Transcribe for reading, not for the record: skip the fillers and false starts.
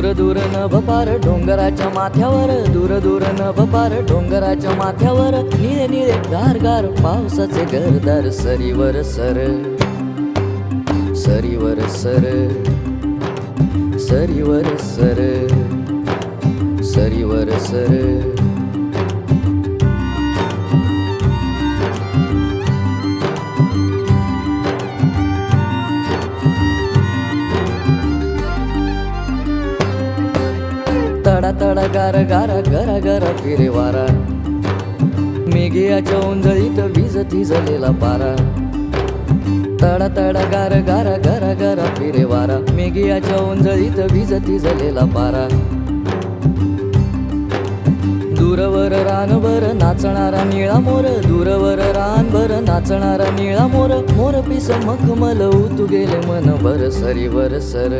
दूर दूर नभ पार डोंगराच्या माथ्यावर, दूर दूर नभ पार डोंगराच्या माथ्यावर, निळे निळे गार गार पावसाचे घरदार सरीवर सर, सरीवर सर, सरीवर सर, सरीवर सर. तडा तडा गार गारा गरा गरा फिरे वारा, मेघियाच्या ओंजळीत वीज थिजलेला पारा. तडा तडा गार गारा गरा गरा फिरे वारा, मेघियाच्या ओंजळीत वीज थिजलेला पारा. दूरवर रानभर नाचणारा निळा मोर, दूरवर रानभर नाचणारा निळा मोर, मोर पिस मखमल उतू गेले मनभर सरीवर सर.